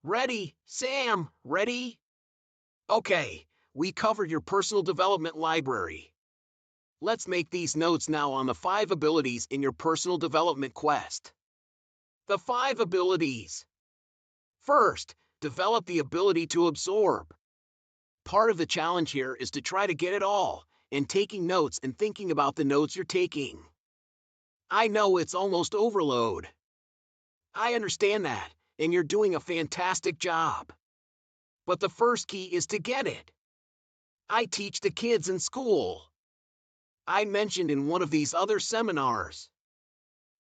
Ready, Sam, ready? Okay, we covered your personal development library. Let's make these notes now on the 5 abilities in your personal development quest. The 5 abilities. First, develop the ability to absorb. Part of the challenge here is to try to get it all, and taking notes and thinking about the notes you're taking. I know it's almost overload. I understand that, and you're doing a fantastic job. But the first key is to get it. I teach the kids in school. I mentioned in one of these other seminars.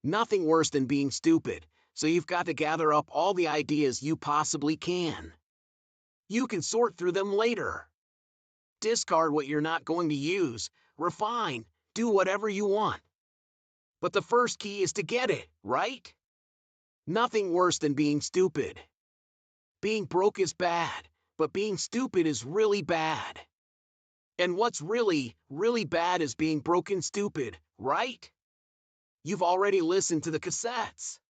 Nothing worse than being stupid, so you've got to gather up all the ideas you possibly can. You can sort through them later. Discard what you're not going to use, refine, do whatever you want. But the first key is to get it, right? Nothing worse than being stupid. Being broke is bad, but being stupid is really bad. And what's really, really bad is being broke and stupid, right? You've already listened to the cassettes.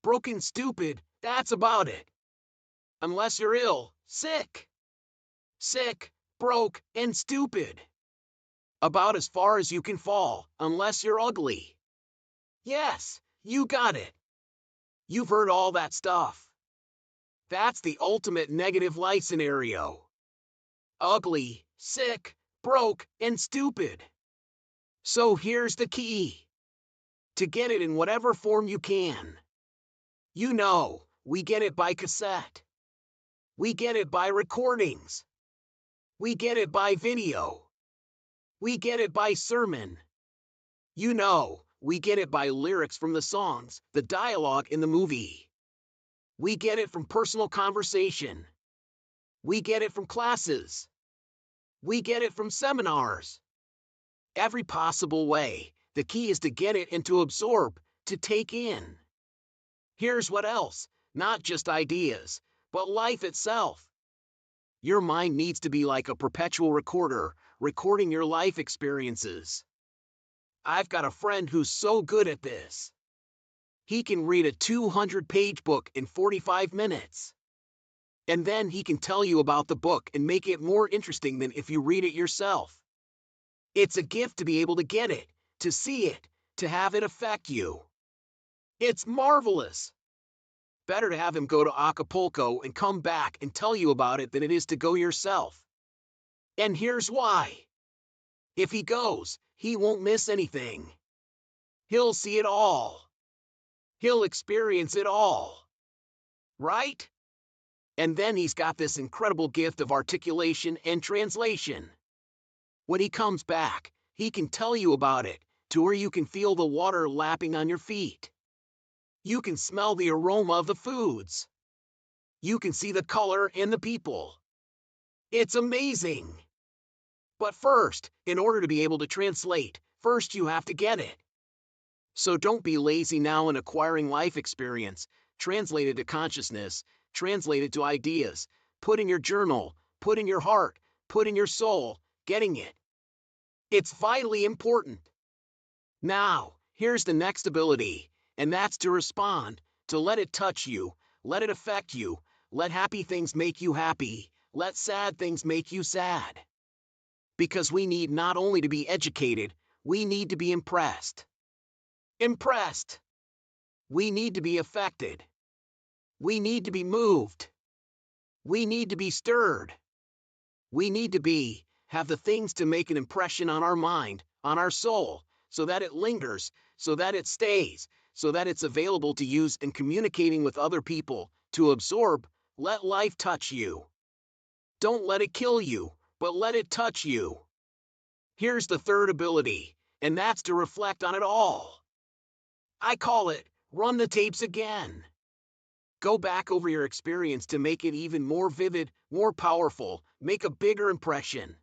Broken stupid, that's about it. Unless you're ill, sick. Sick, broke, and stupid. About as far as you can fall, unless you're ugly. Yes, you got it. You've heard all that stuff. That's the ultimate negative life scenario. Ugly, sick, broke, and stupid. So here's the key. To get it in whatever form you can. You know, we get it by cassette. We get it by recordings. We get it by video. We get it by sermon. You know, we get it by lyrics from the songs, the dialogue in the movie. We get it from personal conversation. We get it from classes. We get it from seminars. Every possible way, the key is to get it and to absorb, to take in. Here's what else, not just ideas, but life itself. Your mind needs to be like a perpetual recorder, recording your life experiences. I've got a friend who's so good at this. He can read a 200-page book in 45 minutes. And then he can tell you about the book and make it more interesting than if you read it yourself. It's a gift to be able to get it, to see it, to have it affect you. It's marvelous. Better to have him go to Acapulco and come back and tell you about it than it is to go yourself. And here's why. If he goes, he won't miss anything. He'll see it all. He'll experience it all. Right? And then he's got this incredible gift of articulation and translation. When he comes back, he can tell you about it, to where you can feel the water lapping on your feet. You can smell the aroma of the foods. You can see the color and the people. It's amazing. But first, in order to be able to translate, first you have to get it. So don't be lazy now in acquiring life experience, translate it to consciousness, translate it to ideas, put in your journal, put in your heart, put in your soul, getting it. It's vitally important. Now, here's the next ability, and that's to respond, to let it touch you, let it affect you, let happy things make you happy, let sad things make you sad. Because we need not only to be educated, we need to be impressed. Impressed. We need to be affected. We need to be moved. We need to be stirred. We need to have the things to make an impression on our mind, on our soul, so that it lingers, so that it stays, so that it's available to use in communicating with other people, to absorb. Let life touch you. Don't let it kill you, but let it touch you. Here's the third ability, and that's to reflect on it all. I call it, run the tapes again. Go back over your experience to make it even more vivid, more powerful, make a bigger impression.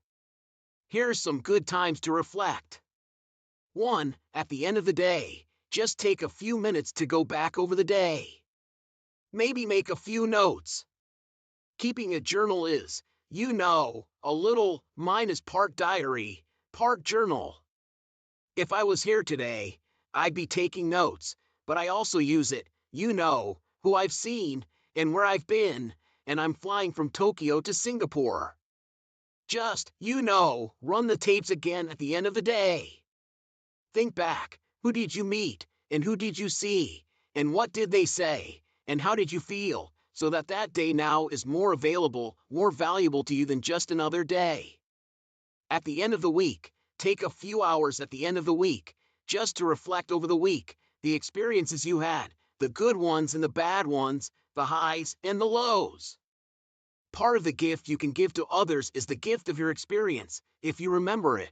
Here's some good times to reflect. 1. At the end of the day, just take a few minutes to go back over the day. Maybe make a few notes. Keeping a journal is, a little, mine is part diary, part journal. If I was here today, I'd be taking notes, but I also use it, who I've seen, and where I've been, and I'm flying from Tokyo to Singapore. Just, run the tapes again at the end of the day. Think back, who did you meet, and who did you see, and what did they say, and how did you feel, so that that day now is more available, more valuable to you than just another day. At the end of the week, take a few hours at the end of the week, just to reflect over the week, the experiences you had, the good ones and the bad ones, the highs and the lows. Part of the gift you can give to others is the gift of your experience, if you remember it.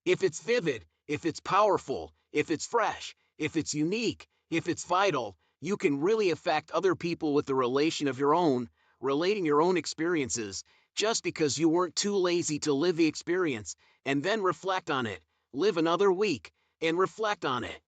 If it's vivid, if it's powerful, if it's fresh, if it's unique, if it's vital, you can really affect other people with the relating your own experiences, just because you weren't too lazy to live the experience, and then reflect on it, live another week, and reflect on it.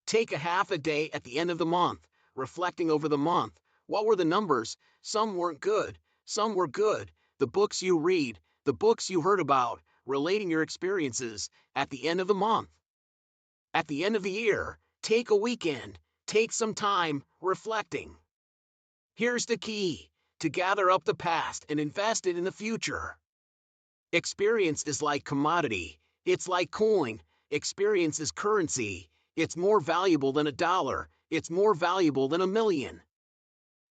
Take a half a day at the end of the month, reflecting over the month. What were the numbers? Some weren't good, some were good. The books you read, the books you heard about, relating your experiences, at the end of the month. At the end of the year, take a weekend, take some time, reflecting. Here's the key, to gather up the past and invest it in the future. Experience is like commodity, it's like coin, experience is currency, it's more valuable than $1, it's more valuable than $1 million.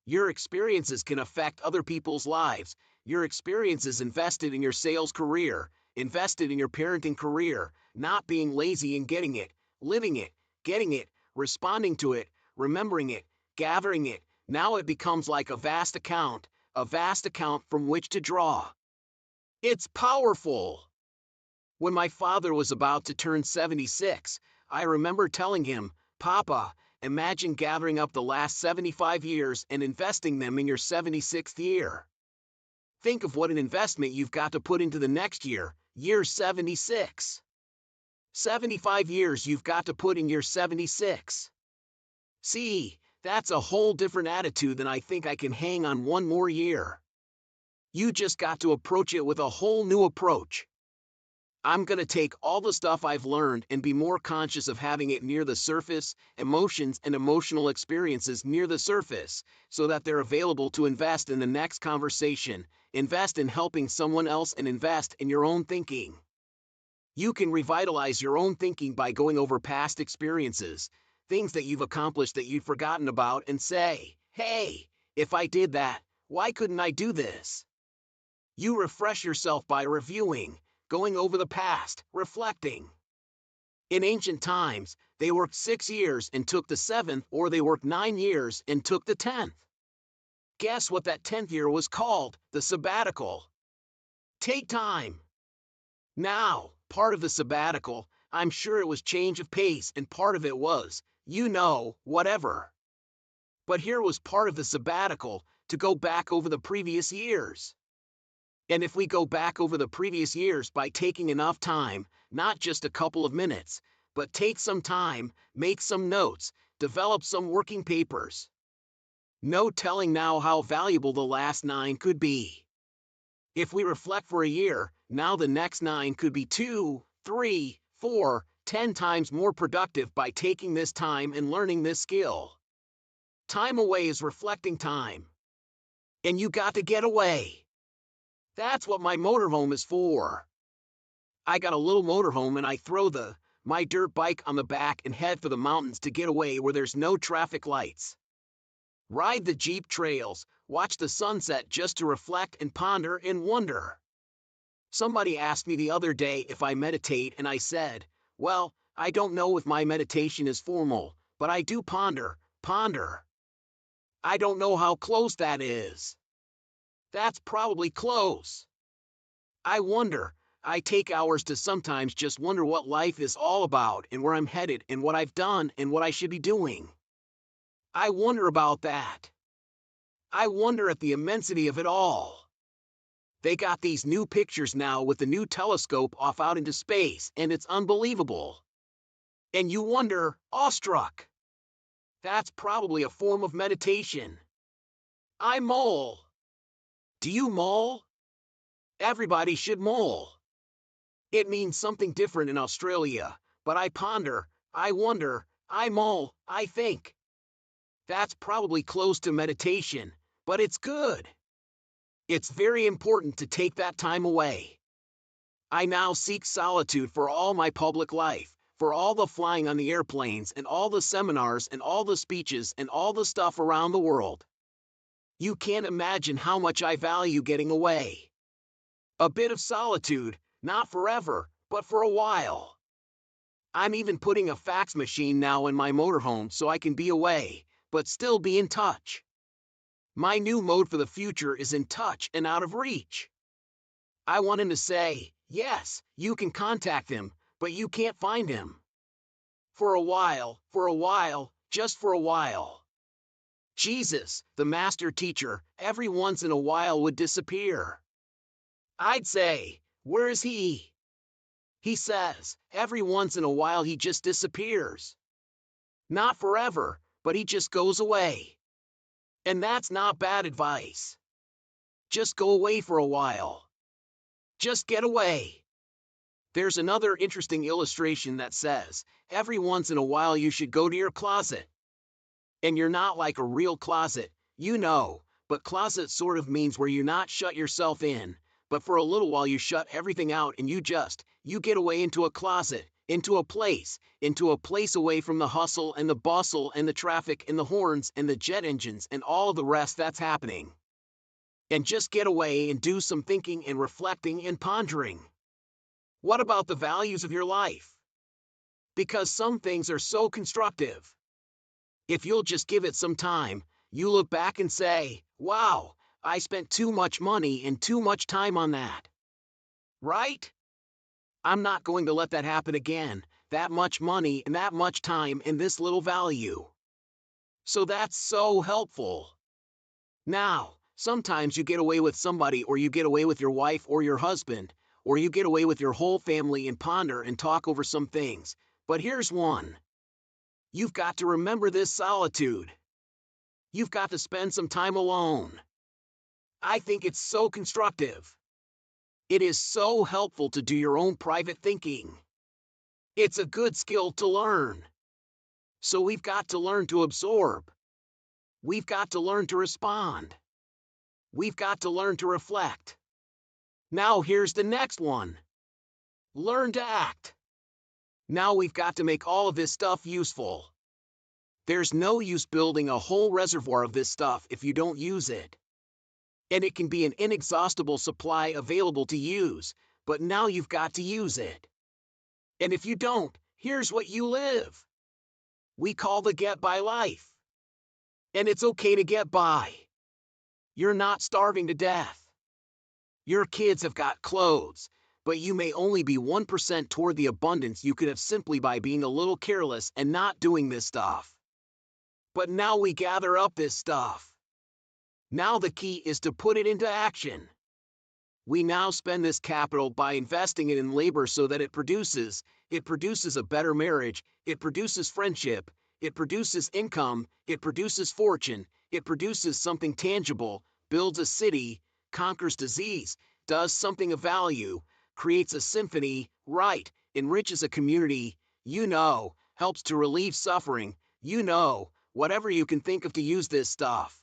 Your experiences can affect other people's lives. Your experiences invested in your sales career, invested in your parenting career, not being lazy in getting it, living it, getting it, responding to it, remembering it, gathering it. Now it becomes like a vast account from which to draw. It's powerful. When my father was about to turn 76, I remember telling him, "Papa, imagine gathering up the last 75 years and investing them in your 76th year. Think of what an investment you've got to put into the next year, year 76. 75 years you've got to put in year 76. See, that's a whole different attitude than I think I can hang on one more year. You just got to approach it with a whole new approach. I'm going to take all the stuff I've learned and be more conscious of having it near the surface, emotions and emotional experiences near the surface, so that they're available to invest in the next conversation, invest in helping someone else, and invest in your own thinking. You can revitalize your own thinking by going over past experiences, things that you've accomplished that you've forgotten about, and say, "Hey, if I did that, why couldn't I do this?" You refresh yourself by reviewing, going over the past, reflecting. In ancient times, they worked 6 years and took the 7th, or they worked 9 years and took the 10th. Guess what that 10th year was called? The sabbatical. Take time. Now, part of the sabbatical, I'm sure it was change of pace, and part of it was, whatever. But here was part of the sabbatical, to go back over the previous years. And if we go back over the previous years by taking enough time, not just a couple of minutes, but take some time, make some notes, develop some working papers. No telling now how valuable the last 9 could be. If we reflect for a year, now the next 9 could be 2, 3, 4, 10 times more productive by taking this time and learning this skill. Time away is reflecting time. And you got to get away. That's what my motorhome is for. I got a little motorhome and I throw my dirt bike on the back and head for the mountains to get away where there's no traffic lights. Ride the Jeep trails, watch the sunset just to reflect and ponder and wonder. Somebody asked me the other day if I meditate, and I said, well, I don't know if my meditation is formal, but I do ponder. I don't know how close that is. That's probably close. I wonder. I take hours to sometimes just wonder what life is all about and where I'm headed and what I've done and what I should be doing. I wonder about that. I wonder at the immensity of it all. They got these new pictures now with the new telescope off out into space, and it's unbelievable. And you wonder, awestruck. That's probably a form of meditation. I mull. Do you mull? Everybody should mull. It means something different in Australia, but I ponder, I wonder, I mull, I think. That's probably close to meditation, but it's good. It's very important to take that time away. I now seek solitude for all my public life, for all the flying on the airplanes and all the seminars and all the speeches and all the stuff around the world. You can't imagine how much I value getting away. A bit of solitude, not forever, but for a while. I'm even putting a fax machine now in my motorhome so I can be away, but still be in touch. My new mode for the future is in touch and out of reach. I want him to say, yes, you can contact him, but you can't find him. For a while, just for a while. Jesus, the master teacher, every once in a while would disappear. I'd say, where is he? He says, every once in a while he just disappears. Not forever, but he just goes away. And that's not bad advice. Just go away for a while. Just get away. There's another interesting illustration that says, every once in a while you should go to your closet. And you're not like a real closet, you know, but closet sort of means where you not shut yourself in, but for a little while you shut everything out and you get away into a closet, into a place away from the hustle and the bustle and the traffic and the horns and the jet engines and all of the rest that's happening. And just get away and do some thinking and reflecting and pondering. What about the values of your life? Because some things are so constructive. If you'll just give it some time, you look back and say, wow, I spent too much money and too much time on that. Right? I'm not going to let that happen again, that much money and that much time and this little value. So that's so helpful. Now, sometimes you get away with somebody, or you get away with your wife or your husband, or you get away with your whole family and ponder and talk over some things, but here's one. You've got to remember this solitude. You've got to spend some time alone. I think it's so constructive. It is so helpful to do your own private thinking. It's a good skill to learn. So we've got to learn to absorb. We've got to learn to respond. We've got to learn to reflect. Now here's the next one. Learn to act. Now we've got to make all of this stuff useful. There's no use building a whole reservoir of this stuff if you don't use it. And it can be an inexhaustible supply available to use, but now you've got to use it. And if you don't, here's what you live. We call the get by life. And it's okay to get by. You're not starving to death. Your kids have got clothes, but you may only be 1% toward the abundance you could have simply by being a little careless and not doing this stuff. But now we gather up this stuff. Now the key is to put it into action. We now spend this capital by investing it in labor so that it produces a better marriage, it produces friendship, it produces income, it produces fortune, it produces something tangible, builds a city, conquers disease, does something of value, creates a symphony, enriches a community, helps to relieve suffering, whatever you can think of to use this stuff.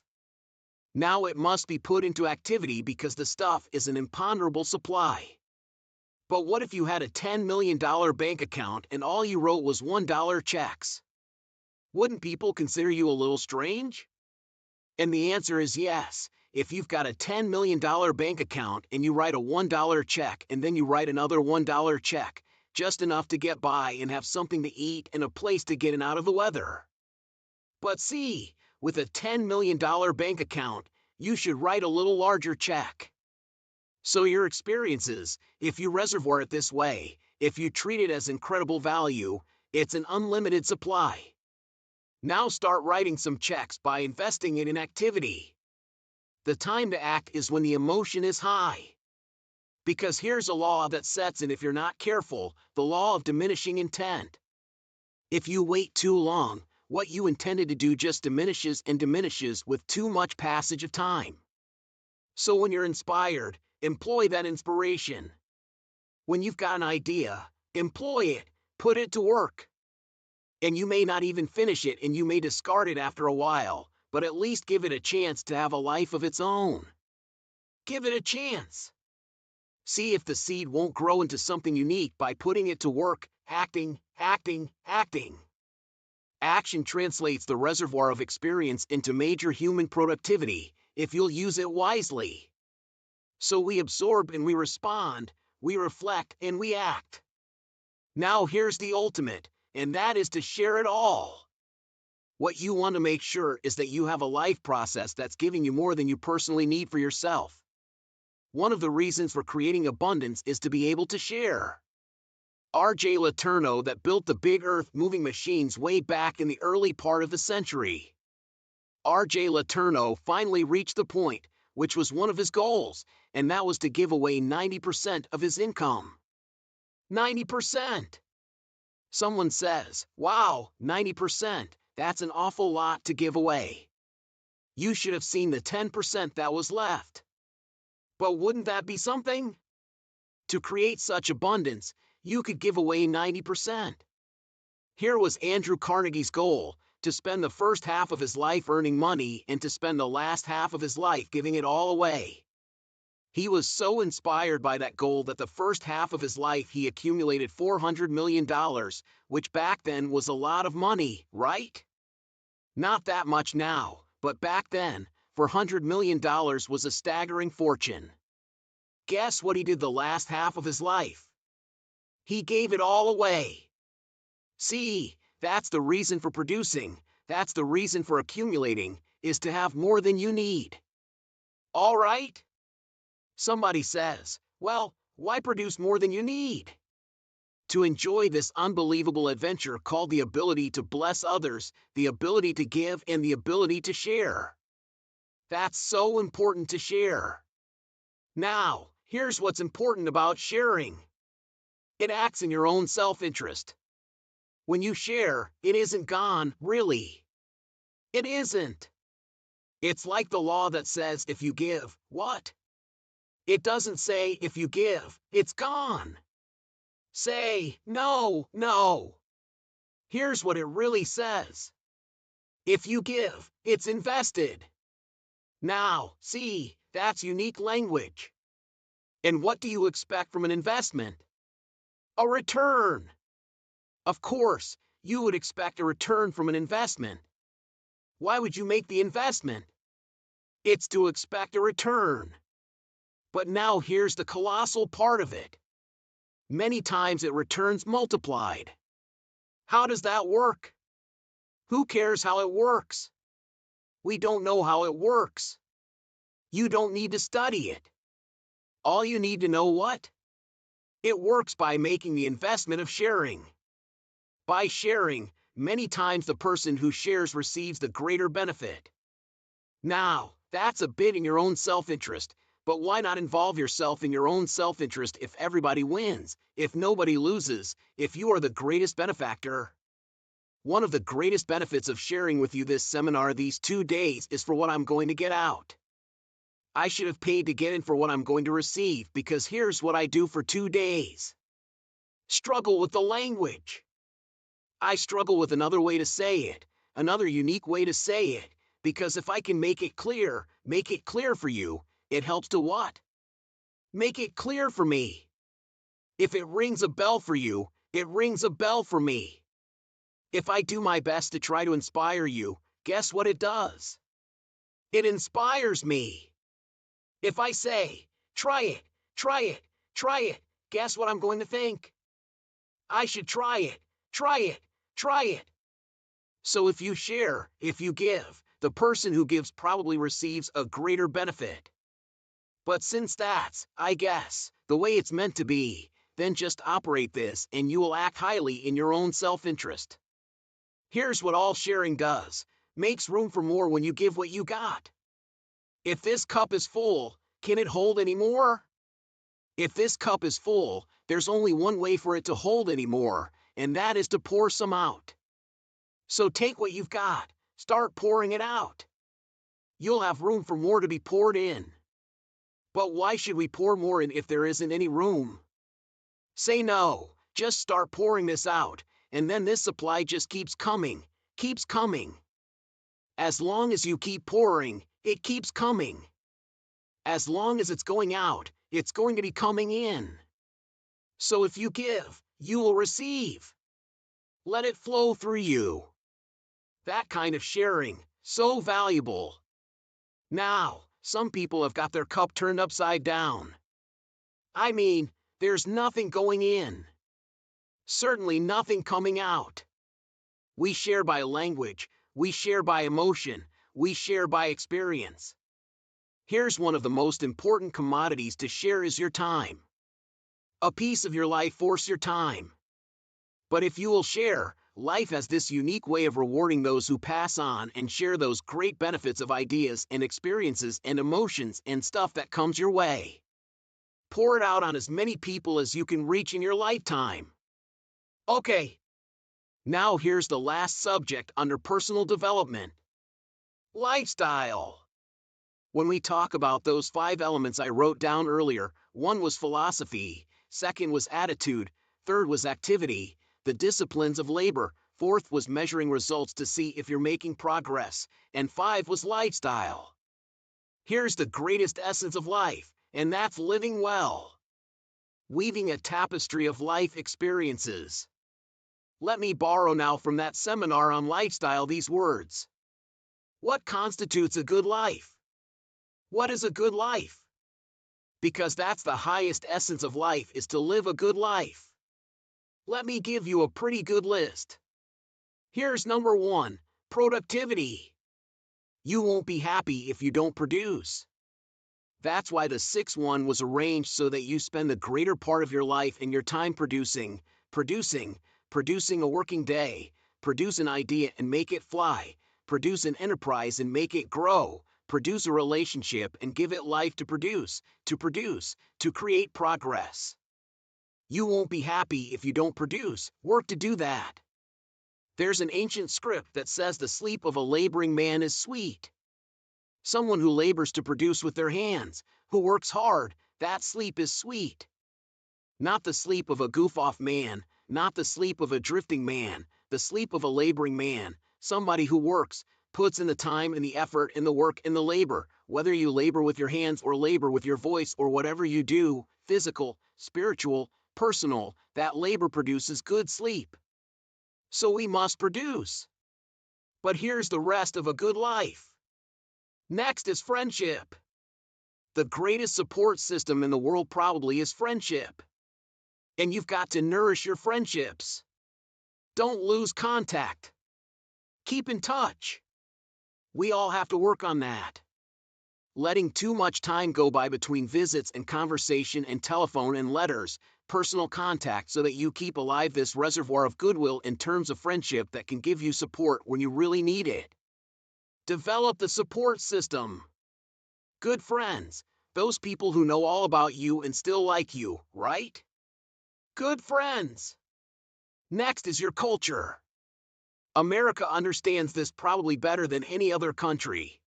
Now it must be put into activity because the stuff is an imponderable supply. But what if you had a $10 million bank account and all you wrote was $1 checks? Wouldn't people consider you a little strange? And the answer is yes. If you've got a $10 million bank account and you write a $1 check and then you write another $1 check, just enough to get by and have something to eat and a place to get in out of the weather. But see, with a $10 million bank account, you should write a little larger check. So your experiences, if you reservoir it this way, if you treat it as incredible value, it's an unlimited supply. Now start writing some checks by investing it in activity. The time to act is when the emotion is high. Because here's a law that sets in if you're not careful, the law of diminishing intent. If you wait too long, what you intended to do just diminishes and diminishes with too much passage of time. So when you're inspired, employ that inspiration. When you've got an idea, employ it, put it to work. And you may not even finish it and you may discard it after a while, but at least give it a chance to have a life of its own. Give it a chance. See if the seed won't grow into something unique by putting it to work, acting. Action translates the reservoir of experience into major human productivity, if you'll use it wisely. So we absorb and we respond, we reflect and we act. Now here's the ultimate, and that is to share it all. What you want to make sure is that you have a life process that's giving you more than you personally need for yourself. One of the reasons for creating abundance is to be able to share. R.J. Letourneau that built the big earth-moving machines way back in the early part of the century. R.J. Letourneau finally reached the point, which was one of his goals, and that was to give away 90% of his income. 90%! Someone says, wow, 90%, that's an awful lot to give away. You should have seen the 10% that was left. But wouldn't that be something? To create such abundance, you could give away 90%. Here was Andrew Carnegie's goal, to spend the first half of his life earning money and to spend the last half of his life giving it all away. He was so inspired by that goal that the first half of his life he accumulated $400 million, which back then was a lot of money, right? Not that much now, but back then, $400 million was a staggering fortune. Guess what he did the last half of his life? He gave it all away. See, that's the reason for producing, that's the reason for accumulating, is to have more than you need. All right? Somebody says, well, why produce more than you need? To enjoy this unbelievable adventure called the ability to bless others, the ability to give, and the ability to share. That's so important to share. Now, here's what's important about sharing. It acts in your own self-interest. When you share, it isn't gone, really. It isn't. It's like the law that says if you give, what? It doesn't say if you give, it's gone. Say, no. Here's what it really says. If you give, it's invested. Now, see, that's unique language. And what do you expect from an investment? A return. Of course, you would expect a return from an investment. Why would you make the investment? It's to expect a return. But now here's the colossal part of it. Many times it returns multiplied. How does that work? Who cares how it works? We don't know how it works. You don't need to study it. All you need to know what? It works by making the investment of sharing. By sharing, many times the person who shares receives the greater benefit. Now, that's a bit in your own self-interest, but why not involve yourself in your own self-interest if everybody wins, if nobody loses, if you are the greatest benefactor? One of the greatest benefits of sharing with you this seminar these 2 days is for what I'm going to get out. I should have paid to get in for what I'm going to receive because here's what I do for 2 days. Struggle with the language. I struggle with another way to say it, another unique way to say it, because if I can make it clear for you, it helps to what? Make it clear for me. If it rings a bell for you, it rings a bell for me. If I do my best to try to inspire you, guess what it does? It inspires me. If I say, try it, guess what I'm going to think? I should try it. So if you share, if you give, the person who gives probably receives a greater benefit. But since that's, I guess, the way it's meant to be, then just operate this and you will act highly in your own self-interest. Here's what all sharing does. Makes room for more when you give what you got. If this cup is full, can it hold any more? If this cup is full, there's only one way for it to hold any more, and that is to pour some out. So take what you've got, start pouring it out. You'll have room for more to be poured in. But why should we pour more in if there isn't any room? Say no, just start pouring this out, and then this supply just keeps coming, keeps coming. As long as you keep pouring, it keeps coming. As long as it's going out, it's going to be coming in. So if you give, you will receive. Let it flow through you. That kind of sharing, so valuable. Now, some people have got their cup turned upside down. I mean, there's nothing going in. Certainly nothing coming out. We share by language, we share by emotion, we share by experience. Here's one of the most important commodities to share is your time. A piece of your life force your time. But if you will share, life has this unique way of rewarding those who pass on and share those great benefits of ideas and experiences and emotions and stuff that comes your way. Pour it out on as many people as you can reach in your lifetime. Okay. Now here's the last subject under personal development. Lifestyle. When we talk about those 5 elements I wrote down earlier, one was philosophy, second was attitude, third was activity, the disciplines of labor, fourth was measuring results to see if you're making progress, and 5 was lifestyle. Here's the greatest essence of life, and that's living well. Weaving a tapestry of life experiences. Let me borrow now from that seminar on lifestyle these words. What constitutes a good life? What is a good life? Because that's the highest essence of life is to live a good life. Let me give you a pretty good list. Here's number 1, productivity. You won't be happy if you don't produce. That's why the 6th one was arranged so that you spend the greater part of your life and your time producing a working day, produce an idea and make it fly, produce an enterprise and make it grow, produce a relationship and give it life to create progress. You won't be happy if you don't produce, work to do that. There's an ancient script that says the sleep of a laboring man is sweet. Someone who labors to produce with their hands, who works hard, that sleep is sweet. Not the sleep of a goof-off man, not the sleep of a drifting man, the sleep of a laboring man, somebody who works, puts in the time and the effort and the work and the labor, whether you labor with your hands or labor with your voice or whatever you do, physical, spiritual, personal, that labor produces good sleep. So we must produce. But here's the rest of a good life. Next is friendship. The greatest support system in the world probably is friendship. And you've got to nourish your friendships. Don't lose contact. Keep in touch. We all have to work on that. Letting too much time go by between visits and conversation and telephone and letters, personal contact so that you keep alive this reservoir of goodwill in terms of friendship that can give you support when you really need it. Develop the support system. Good friends, those people who know all about you and still like you, right? Good friends. Next is your culture. America understands this probably better than any other country.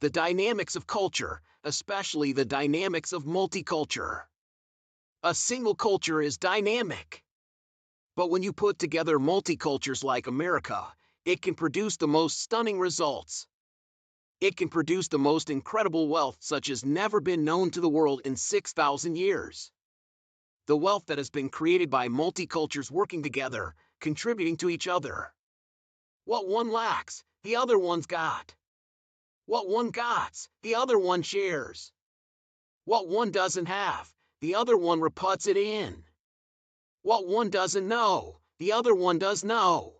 The dynamics of culture, especially the dynamics of multiculture. A single culture is dynamic. But when you put together multicultures like America, it can produce the most stunning results. It can produce the most incredible wealth such as never been known to the world in 6,000 years. The wealth that has been created by multicultures working together, contributing to each other. What one lacks, the other one's got. What one got, the other one shares. What one doesn't have, the other one reputs it in. What one doesn't know, the other one does know.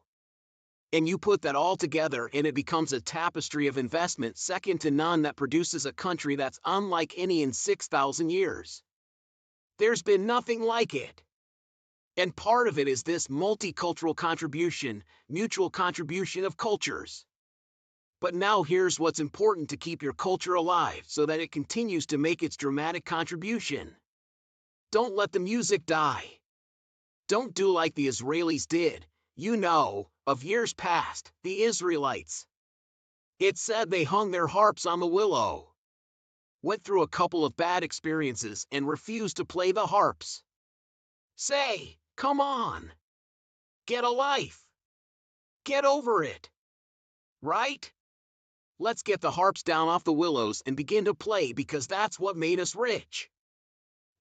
And you put that all together and it becomes a tapestry of investment second to none that produces a country that's unlike any in 6,000 years. There's been nothing like it. And part of it is this multicultural contribution, mutual contribution of cultures. But now here's what's important to keep your culture alive so that it continues to make its dramatic contribution. Don't let the music die. Don't do like the Israelis did, of years past, the Israelites. It said they hung their harps on the willow. Went through a couple of bad experiences and refused to play the harps. Say, come on. Get a life. Get over it. Right? Let's get the harps down off the willows and begin to play, because that's what made us rich.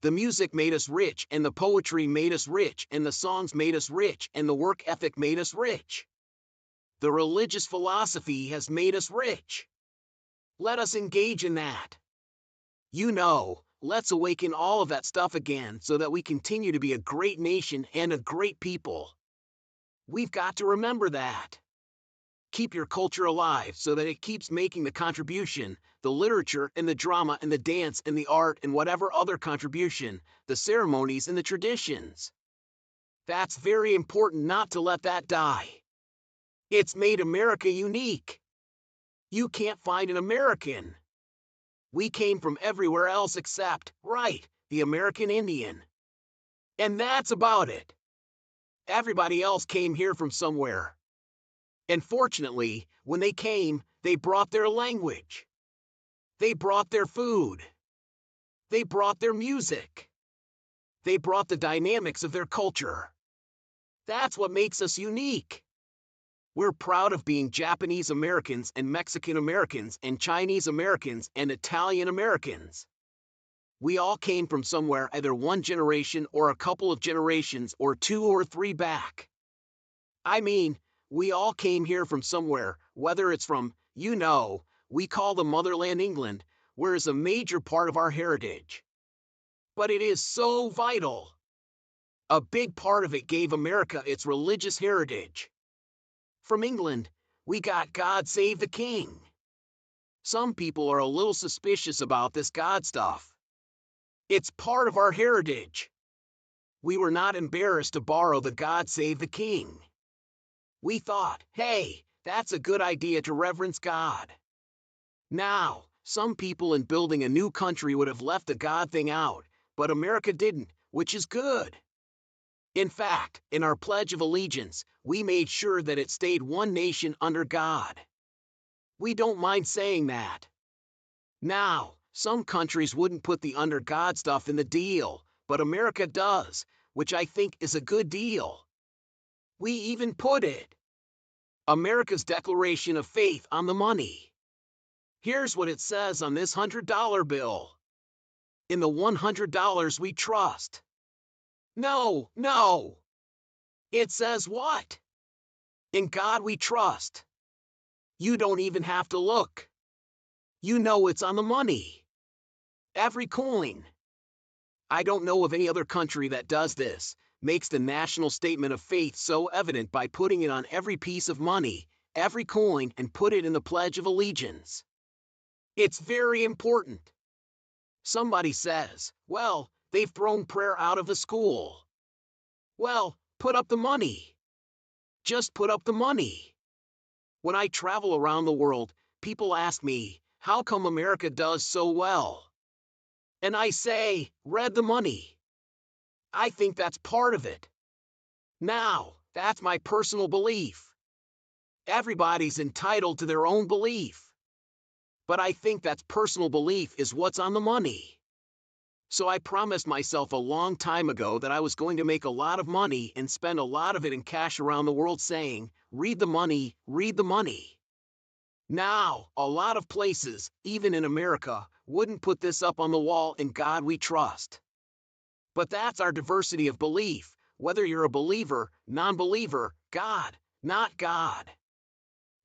The music made us rich, and the poetry made us rich, and the songs made us rich, and the work ethic made us rich. The religious philosophy has made us rich. Let us engage in that. Let's awaken all of that stuff again so that we continue to be a great nation and a great people. We've got to remember that. Keep your culture alive so that it keeps making the contribution, the literature and the drama and the dance and the art and whatever other contribution, the ceremonies and the traditions. That's very important, not to let that die. It's made America unique. You can't find an American. We came from everywhere else except, right, the American Indian. And that's about it. Everybody else came here from somewhere. And fortunately, when they came, they brought their language. They brought their food. They brought their music. They brought the dynamics of their culture. That's what makes us unique. We're proud of being Japanese Americans and Mexican Americans and Chinese Americans and Italian Americans. We all came from somewhere, either one generation or a couple of generations or 2 or 3 back. I mean, we all came here from somewhere, whether it's from, we call the motherland England, where is a major part of our heritage. But it is so vital. A big part of it gave America its religious heritage. From England, we got God Save the King. Some people are a little suspicious about this God stuff. It's part of our heritage. We were not embarrassed to borrow the God Save the King. We thought, hey, that's a good idea to reverence God. Now, some people in building a new country would have left the God thing out, but America didn't, which is good. In fact, in our Pledge of Allegiance, we made sure that it stayed one nation under God. We don't mind saying that. Now, some countries wouldn't put the under God stuff in the deal, but America does, which I think is a good deal. We even put it, America's Declaration of Faith, on the money. Here's what it says on this $100 bill. In the $100 we trust. No. It says what? In God we trust. You don't even have to look. You know it's on the money. Every coin. I don't know of any other country that does this, makes the national statement of faith so evident by putting it on every piece of money, every coin, and put it in the Pledge of Allegiance. It's very important. Somebody says, well, they've thrown prayer out of the school. Well, put up the money. Just put up the money. When I travel around the world, people ask me, how come America does so well? And I say, read the money. I think that's part of it. Now, that's my personal belief. Everybody's entitled to their own belief. But I think that's personal belief is what's on the money. So I promised myself a long time ago that I was going to make a lot of money and spend a lot of it in cash around the world, saying, read the money, read the money. Now, a lot of places, even in America, wouldn't put this up on the wall, in God we trust. But that's our diversity of belief, whether you're a believer, non-believer, God, not God.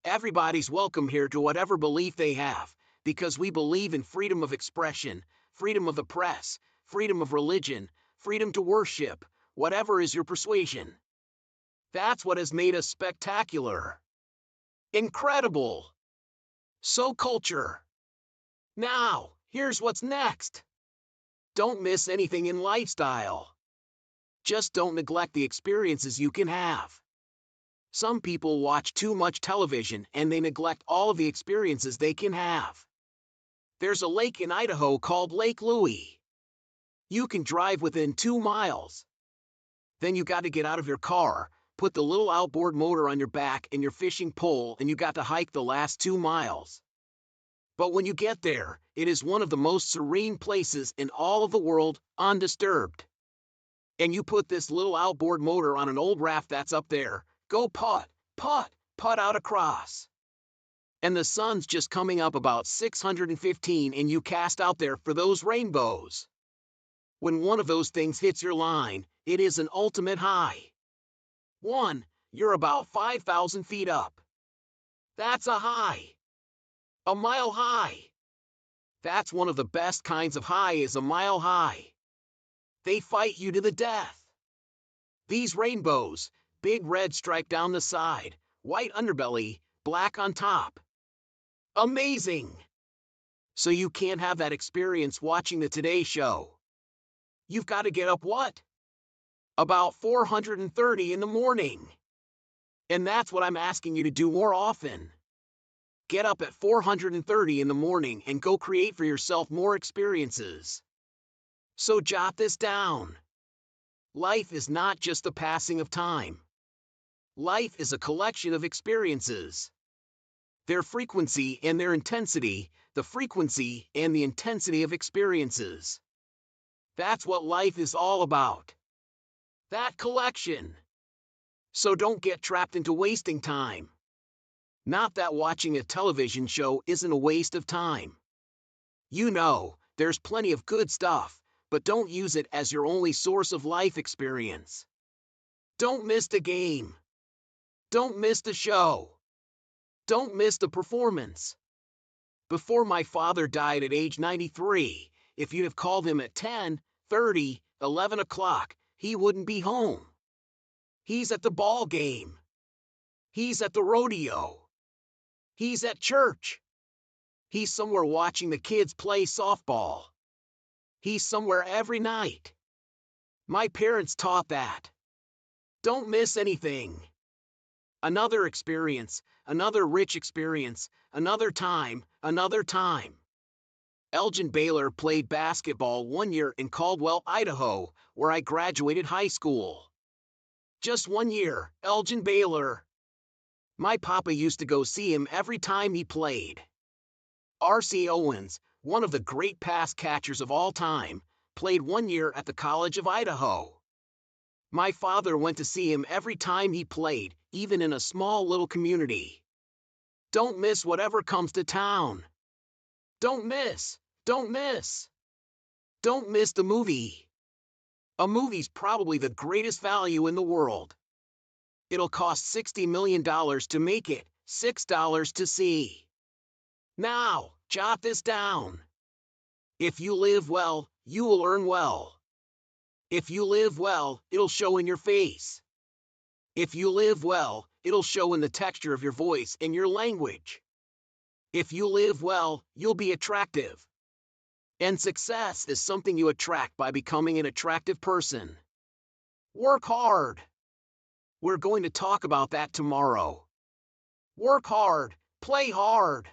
Everybody's welcome here to whatever belief they have, because we believe in freedom of expression, freedom of the press, freedom of religion, freedom to worship, whatever is your persuasion. That's what has made us spectacular. Incredible. So culture. Now, here's what's next. Don't miss anything in lifestyle. Just don't neglect the experiences you can have. Some people watch too much television and they neglect all of the experiences they can have. There's a lake in Idaho called Lake Louie. You can drive within 2 miles. Then you got to get out of your car, put the little outboard motor on your back and your fishing pole, and you got to hike the last 2 miles. But when you get there, it is one of the most serene places in all of the world, undisturbed. And you put this little outboard motor on an old raft that's up there. Go putt, putt, putt out across. And the sun's just coming up about 615 and you cast out there for those rainbows. When one of those things hits your line, it is an ultimate high. 1. You're about 5,000 feet up. That's a high. A mile high. That's one of the best kinds of high, is a mile high. They fight you to the death. These rainbows, big red stripe down the side, white underbelly, black on top. Amazing! So you can't have that experience watching the Today Show. You've got to get up what? About 430 in the morning. And that's what I'm asking you to do more often. Get up at 430 in the morning and go create for yourself more experiences. So jot this down. Life is not just the passing of time. Life is a collection of experiences. Their frequency and their intensity, the frequency and the intensity of experiences. That's what life is all about. That collection. So don't get trapped into wasting time. Not that watching a television show isn't a waste of time. You know, there's plenty of good stuff, but don't use it as your only source of life experience. Don't miss the game. Don't miss the show. Don't miss the performance. Before my father died at age 93, if you'd have called him at 10, 30, 11 o'clock, he wouldn't be home. He's at the ball game. He's at the rodeo. He's at church. He's somewhere watching the kids play softball. He's somewhere every night. My parents taught that. Don't miss anything. Another experience, another rich experience, another time, another time. Elgin Baylor played basketball 1 year in Caldwell, Idaho, where I graduated high school. Just 1 year, Elgin Baylor. My papa used to go see him every time he played. R.C. Owens, one of the great pass catchers of all time, played 1 year at the College of Idaho. My father went to see him every time he played, even in a small little community. Don't miss whatever comes to town. Don't miss. Don't miss. Don't miss the movie. A movie's probably the greatest value in the world. It'll cost $60 million to make it, $6 to see. Now, jot this down. If you live well, you will earn well. If you live well, it'll show in your face. If you live well, it'll show in the texture of your voice and your language. If you live well, you'll be attractive. And success is something you attract by becoming an attractive person. Work hard. We're going to talk about that tomorrow. Work hard, play hard.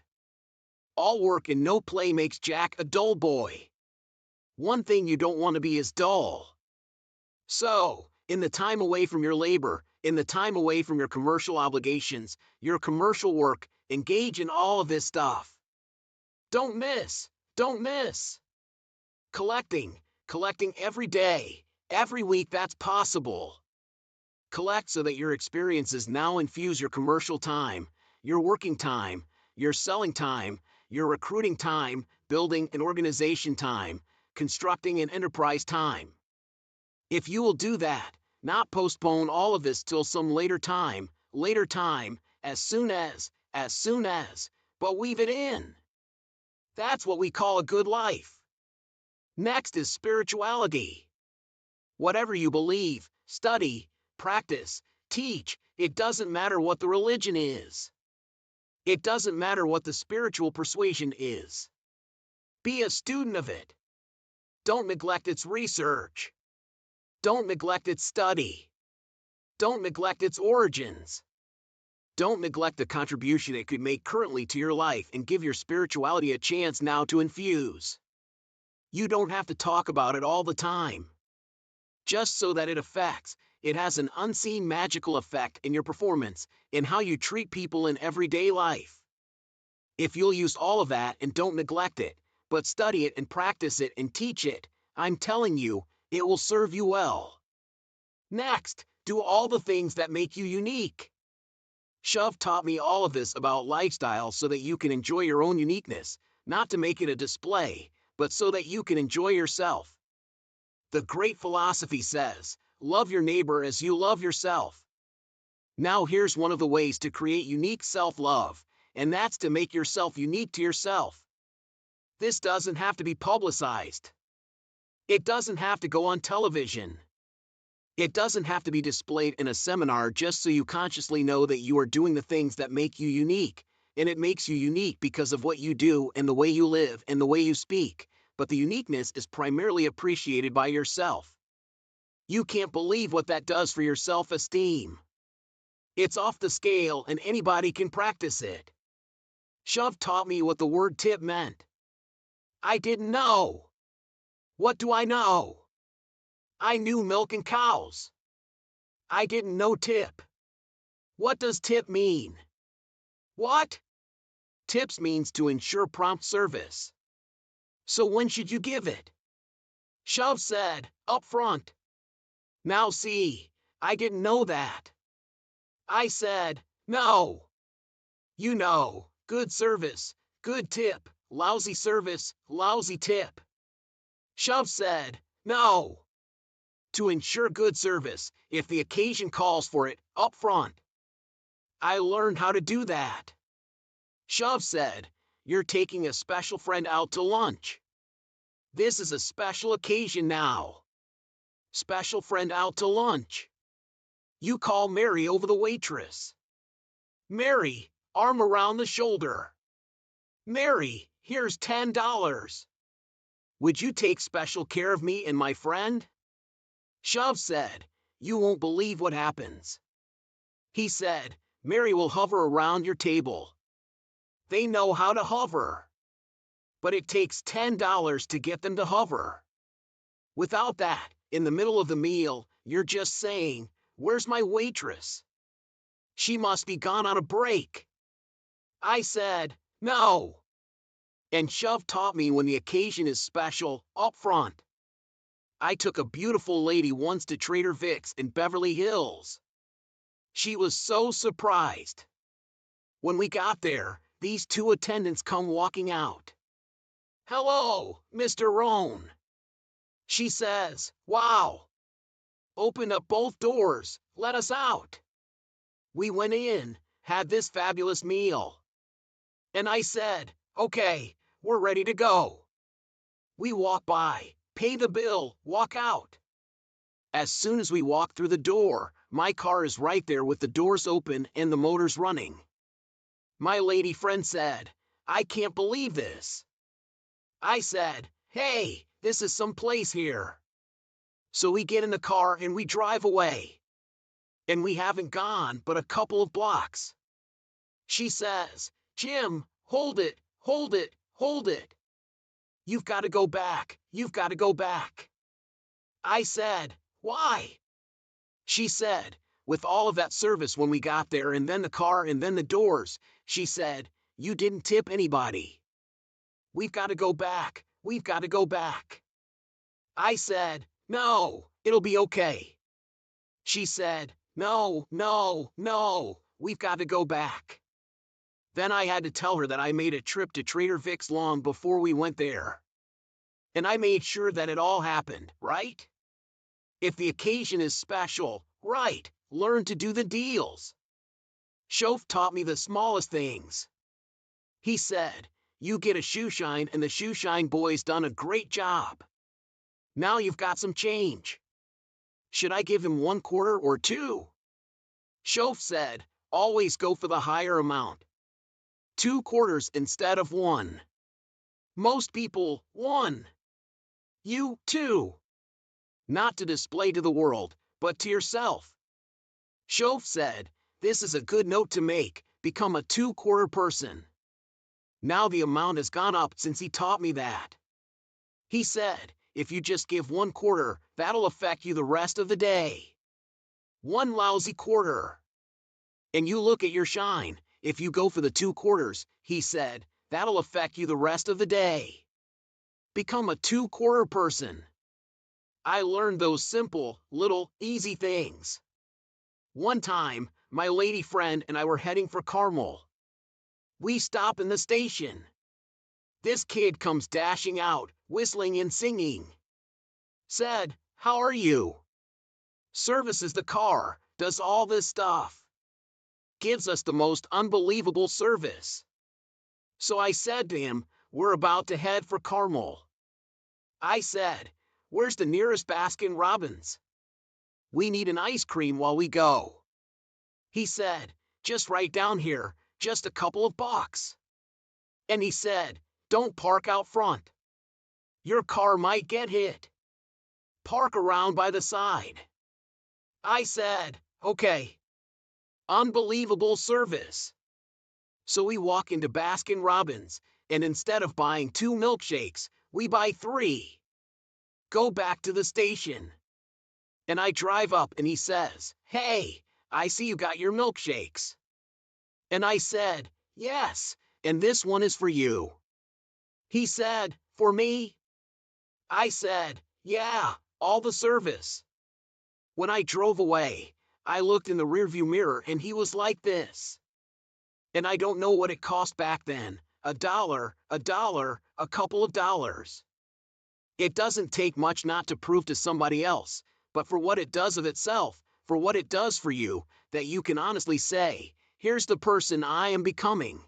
All work and no play makes Jack a dull boy. One thing you don't want to be is dull. So, in the time away from your labor, in the time away from your commercial obligations, your commercial work, engage in all of this stuff. Don't miss. Don't miss. Collecting every day, every week that's possible. Collect so that your experiences now infuse your commercial time, your working time, your selling time, your recruiting time, building an organization time, constructing an enterprise time. If you will do that, not postpone all of this till some later time, as soon as, but weave it in. That's what we call a good life. Next is spirituality. Whatever you believe, study, practice, teach, it doesn't matter what the religion is. It doesn't matter what the spiritual persuasion is. Be a student of it. Don't neglect its research. Don't neglect its study. Don't neglect its origins. Don't neglect the contribution it could make currently to your life, and give your spirituality a chance now to infuse. You don't have to talk about it all the time. Just so that it has an unseen magical effect in your performance, in how you treat people in everyday life. If you'll use all of that and don't neglect it, but study it and practice it and teach it, I'm telling you, it will serve you well. Next, do all the things that make you unique. Shove taught me all of this about lifestyle so that you can enjoy your own uniqueness, not to make it a display, but so that you can enjoy yourself. The great philosophy says, love your neighbor as you love yourself. Now here's one of the ways to create unique self-love, and that's to make yourself unique to yourself. This doesn't have to be publicized. It doesn't have to go on television. It doesn't have to be displayed in a seminar just so you consciously know that you are doing the things that make you unique, and it makes you unique because of what you do and the way you live and the way you speak, but the uniqueness is primarily appreciated by yourself. You can't believe what that does for your self-esteem. It's off the scale and anybody can practice it. Shove taught me what the word tip meant. I didn't know. What do I know? I knew milking cows. I didn't know tip. What does tip mean? What? Tips means to ensure prompt service. So when should you give it? Shove said, up front. Now see, I didn't know that. I said, no. You know, good service, good tip, lousy service, lousy tip. Shove said, no. To ensure good service, if the occasion calls for it, up front. I learned how to do that. Shove said, you're taking a special friend out to lunch. This is a special occasion now. Special friend out to lunch. You call Mary over the waitress. Mary, arm around the shoulder. Mary, here's $10. Would you take special care of me and my friend? Shove said, you won't believe what happens. He said, Mary will hover around your table. They know how to hover. But it takes $10 to get them to hover. Without that, in the middle of the meal, you're just saying, where's my waitress? She must be gone on a break. I said, no. And Shove taught me when the occasion is special, up front. I took a beautiful lady once to Trader Vic's in Beverly Hills. She was so surprised. When we got there, these two attendants come walking out. Hello, Mr. Rohn. She says, wow. Open up both doors, let us out. We went in, had this fabulous meal. And I said, okay, we're ready to go. We walk by, pay the bill, walk out. As soon as we walk through the door, my car is right there with the doors open and the motors running. My lady friend said, I can't believe this. I said, hey, this is some place here. So we get in the car and we drive away. And we haven't gone but a couple of blocks. She says, Jim, hold it, hold it, hold it. You've got to go back, you've got to go back. I said, why? She said, with all of that service when we got there and then the car and then the doors, she said, you didn't tip anybody. We've got to go back, we've got to go back. I said, no, it'll be okay. She said, no, no, no, we've got to go back. Then I had to tell her that I made a trip to Trader Vic's long before we went there. And I made sure that it all happened, right? If the occasion is special, right, learn to do the deals. Shove taught me the smallest things. He said, you get a shoe shine and the shoe shine boy's done a great job. Now you've got some change. Should I give him 1 quarter or 2? Shove said, always go for the higher amount. 2 quarters instead of 1. Most people, 1. You, 2. Not to display to the world, but to yourself. Shove said, this is a good note to make, become a 2-quarter person. Now the amount has gone up since he taught me that. He said, if you just give 1 quarter, that'll affect you the rest of the day. 1 lousy quarter. And you look at your shine, if you go for the 2 quarters, he said, that'll affect you the rest of the day. Become a 2-quarter person. I learned those simple, little, easy things. One time, my lady friend and I were heading for Carmel. We stop in the station. This kid comes dashing out, whistling and singing. Said, "How are you?" Services the car, does all this stuff. Gives us the most unbelievable service. So I said to him, "We're about to head for Carmel." I said, "Where's the nearest Baskin Robbins? We need an ice cream while we go." He said, "Just right down here, just a couple of blocks." And he said, "Don't park out front. Your car might get hit. Park around by the side." I said, "Okay." Unbelievable service. So we walk into Baskin Robbins, and instead of buying 2 milkshakes, we buy 3. Go back to the station. And I drive up and he says, "Hey, I see you got your milkshakes." And I said, "Yes, and this one is for you." He said, "For me?" I said, "Yeah, all the service." When I drove away, I looked in the rearview mirror and he was like this. And I don't know what it cost back then, $1, a couple of dollars. It doesn't take much not to prove to somebody else, but for what it does of itself, for what it does for you, that you can honestly say, "Here's the person I am becoming."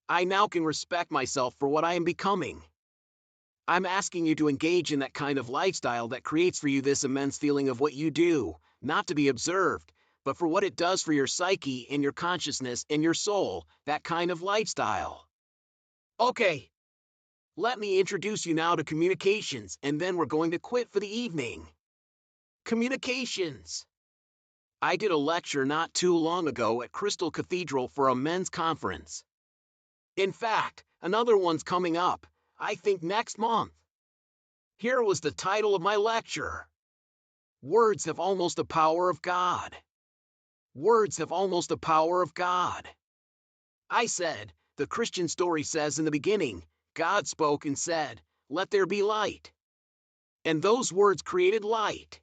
I now can respect myself for what I am becoming. I'm asking you to engage in that kind of lifestyle that creates for you this immense feeling of what you do, not to be observed, but for what it does for your psyche and your consciousness and your soul, that kind of lifestyle. Okay. Let me introduce you now to communications, and then we're going to quit for the evening. Communications. I did a lecture not too long ago at Crystal Cathedral for a men's conference. In fact, another one's coming up, I think next month. Here was the title of my lecture. Words have almost the power of God. Words have almost the power of God. I said, the Christian story says in the beginning, God spoke and said, "Let there be light." And those words created light.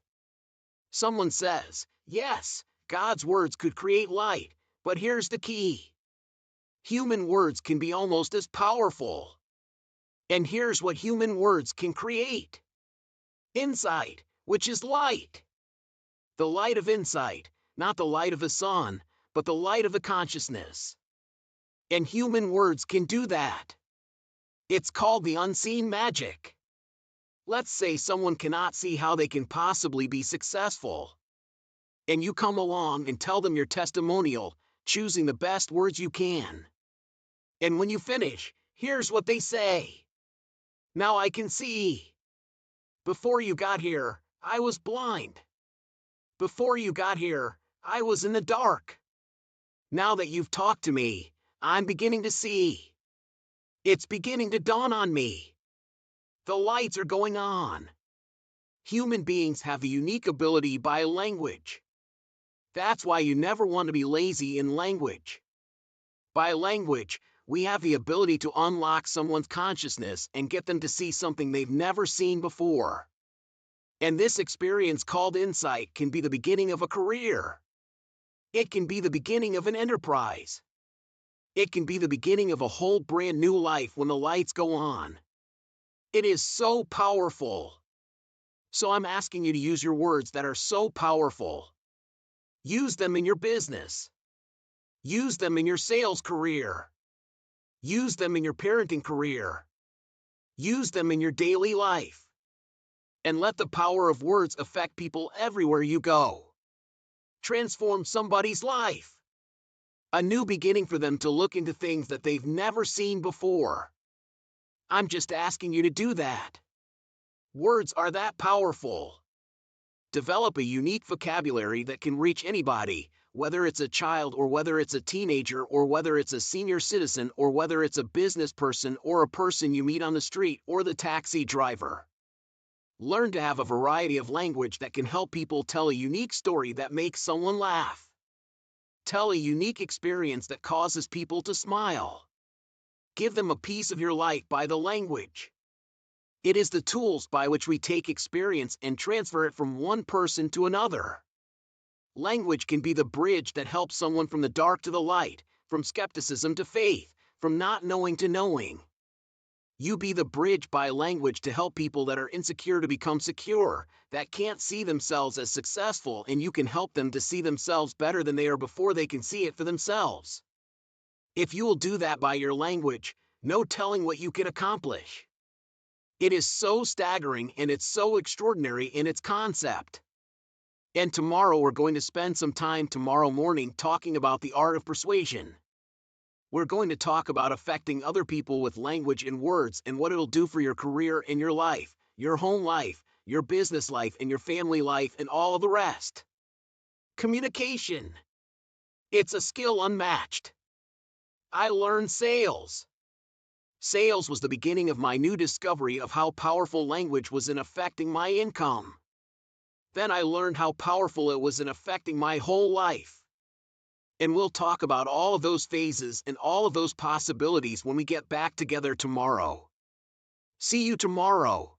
Someone says, yes, God's words could create light, but here's the key. Human words can be almost as powerful. And here's what human words can create. Insight, which is light. The light of insight, not the light of the sun, but the light of the consciousness. And human words can do that. It's called the unseen magic. Let's say someone cannot see how they can possibly be successful. And you come along and tell them your testimonial, choosing the best words you can. And when you finish, here's what they say. "Now I can see. Before you got here, I was blind. Before you got here, I was in the dark. Now that you've talked to me, I'm beginning to see. It's beginning to dawn on me. The lights are going on." Human beings have the unique ability by language. That's why you never want to be lazy in language. By language, we have the ability to unlock someone's consciousness and get them to see something they've never seen before. And this experience called insight can be the beginning of a career. It can be the beginning of an enterprise. It can be the beginning of a whole brand new life when the lights go on. It is so powerful. So I'm asking you to use your words that are so powerful. Use them in your business. Use them in your sales career. Use them in your parenting career. Use them in your daily life. And let the power of words affect people everywhere you go. Transform somebody's life. A new beginning for them to look into things that they've never seen before. I'm just asking you to do that. Words are that powerful. Develop a unique vocabulary that can reach anybody, whether it's a child or whether it's a teenager or whether it's a senior citizen or whether it's a business person or a person you meet on the street or the taxi driver. Learn to have a variety of language that can help people tell a unique story that makes someone laugh. Tell a unique experience that causes people to smile. Give them a piece of your life by the language. It is the tools by which we take experience and transfer it from one person to another. Language can be the bridge that helps someone from the dark to the light, from skepticism to faith, from not knowing to knowing. You be the bridge by language to help people that are insecure to become secure, that can't see themselves as successful, and you can help them to see themselves better than they are before they can see it for themselves. If you will do that by your language, no telling what you can accomplish. It is so staggering and it's so extraordinary in its concept. And tomorrow we're going to spend some time tomorrow morning talking about the art of persuasion. We're going to talk about affecting other people with language and words and what it'll do for your career and your life, your home life, your business life and your family life and all of the rest. Communication. It's a skill unmatched. I learned sales. Sales was the beginning of my new discovery of how powerful language was in affecting my income. Then I learned how powerful it was in affecting my whole life. And we'll talk about all of those phases and all of those possibilities when we get back together tomorrow. See you tomorrow.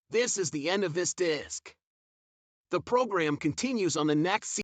This is the end of this disc. The program continues on the next